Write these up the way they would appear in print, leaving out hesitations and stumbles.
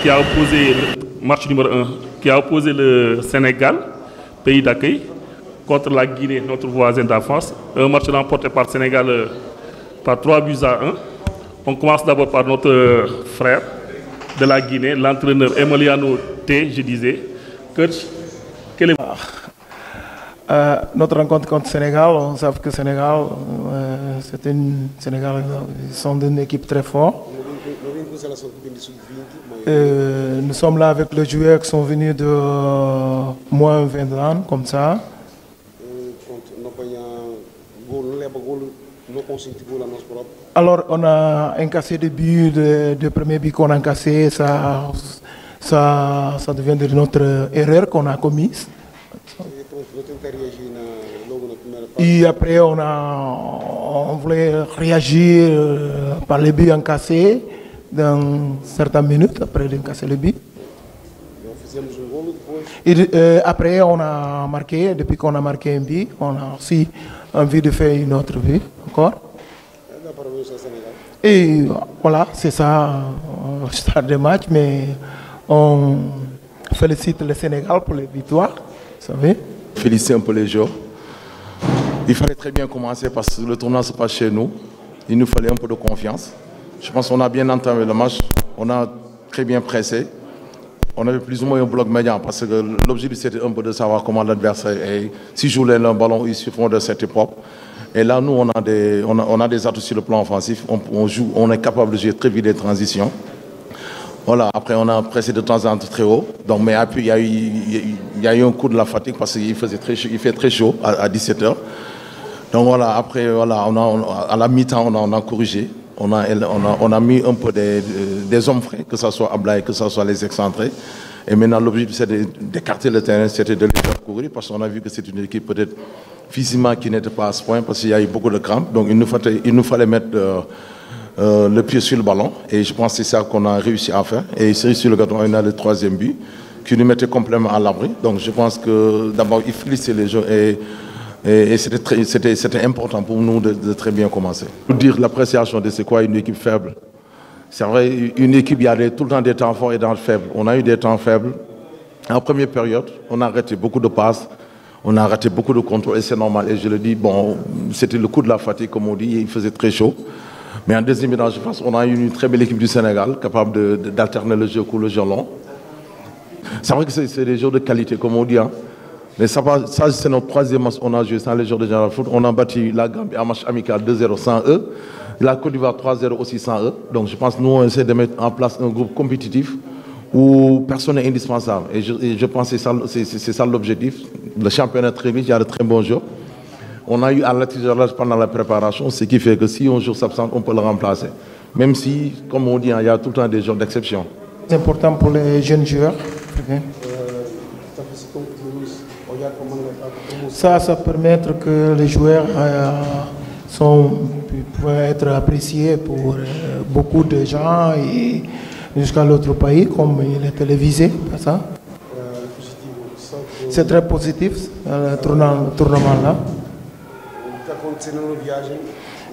qui a opposé le match numéro 1, qui a opposé le Sénégal, pays d'accueil, contre la Guinée, notre voisin d'enfance. Un match remporté par le Sénégal par 3-1. On commence d'abord par notre frère de la Guinée, l'entraîneur Emiliano T, je disais. Coach, quel est... Notre rencontre contre le Sénégal, on sait que le Sénégal, ils sont une équipe très forte. Nous sommes là avec les joueurs qui sont venus de moins 20 ans, comme ça. Alors, on a incassé des buts, le premier but qu'on a incassé, ça devient de notre erreur qu'on a commise. Et après, on voulait réagir par les buts encassés dans certaines minutes, après d'encasser le but. Et après, on a marqué, depuis qu'on a marqué un but, on a aussi envie de faire une autre but encore. Et voilà, c'est ça, le stade de match, mais on félicite le Sénégal pour les victoires, vous savez. Féliciter un peu les joueurs. Il fallait très bien commencer parce que le tournoi se passe chez nous. Il nous fallait un peu de confiance. Je pense qu'on a bien entamé le match, on a très bien pressé. On avait plus ou moins un bloc médian parce que l'objectif c'était un peu de savoir comment l'adversaire est. S'il joue le ballon, ils se font de cette propre. Et là, nous, on a des atouts sur le plan offensif. On est capable de jouer très vite des transitions. Voilà, après on a pressé de temps en temps très haut. Donc, mais puis il y a eu un coup de la fatigue parce qu'il fait très chaud à 17h. Donc voilà, après voilà, à la mi-temps on a corrigé. On a mis un peu des hommes frais, que ce soit Ablaye, que ce soit les excentrés. Et maintenant l'objectif c'est d'écarter le terrain, c'était de les faire courir parce qu'on a vu que c'est une équipe peut-être physiquement qui n'était pas à ce point parce qu'il y a eu beaucoup de crampes. Donc il nous fallait mettre le pied sur le ballon et je pense que c'est ça qu'on a réussi à faire. Et c'est sur le gâteau, on a le troisième but qui nous mettait complètement à l'abri. Donc je pense que d'abord il félicitait les gens et c'était important pour nous de très bien commencer. Pour dire l'appréciation de c'est quoi une équipe faible. C'est vrai, une équipe, il y a tout le temps des temps forts et des temps faibles. On a eu des temps faibles. En première période, on a raté beaucoup de passes, on a raté beaucoup de contrôles et c'est normal. Et je le dis, bon, c'était le coup de la fatigue, comme on dit, il faisait très chaud. Mais en deuxième mi-temps, je pense qu'on a eu une très belle équipe du Sénégal, capable d'alterner le jeu court, le jeu long. C'est vrai que c'est des joueurs de qualité, comme on dit. Hein. Mais ça c'est notre troisième match. On a joué sans les joueurs de Général Foot. On a battu la Gambie en match amical 2-0 sans eux. La Côte d'Ivoire 3-0 aussi sans eux. Donc je pense que nous, on essaie de mettre en place un groupe compétitif où personne n'est indispensable. Et je pense que c'est ça l'objectif. Le championnat est très riche, il y a de très bons joueurs. On a eu à l'atterrissage pendant la préparation, ce qui fait que si un jour s'absente, on peut le remplacer. Même si, comme on dit, il y a tout le temps des joueurs d'exception. C'est important pour les jeunes joueurs. Ça permet que les joueurs peuvent être appréciés pour beaucoup de gens et jusqu'à l'autre pays, comme il est télévisé. Ça. C'est très positif, le tournament-là.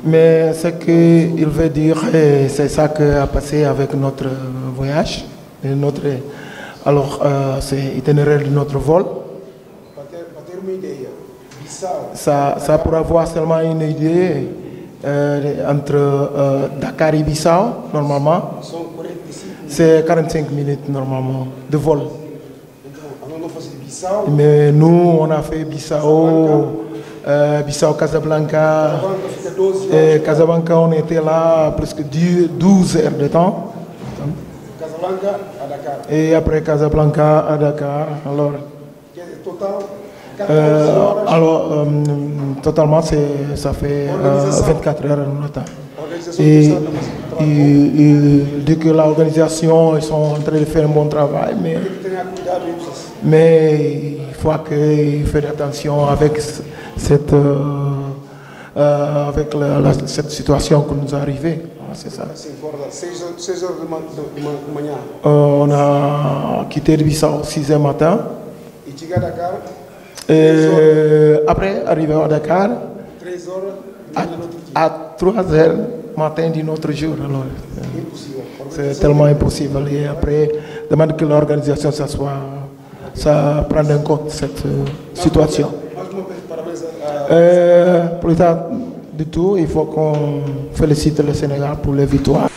Mais ce qu'il veut dire, c'est ça qui a passé avec notre voyage. Alors, c'est l'itinéraire de notre vol. Ça pour avoir seulement une idée entre Dakar et Bissau, normalement, c'est 45 minutes normalement de vol. Mais nous, on a fait Bissau, Casablanca. Et Casablanca, on était là presque 12 heures de temps. Casablanca à Dakar. Et après Casablanca à Dakar. Alors, totalement, ça fait 24 heures de temps. Et il dit que l'organisation, ils sont en train de faire un bon travail, mais il faut qu'il fasse attention avec cette situation qui nous est arrivée. C'est ça. On a quitté le Bissau au 6h matin. Et après, arrivé à Dakar, à 3h, matin d'un autre jour. Alors, c'est tellement impossible. Et après, demande que l'organisation ça prenne en compte cette situation. Plus tard du tout, il faut qu'on félicite le Sénégal pour les victoires.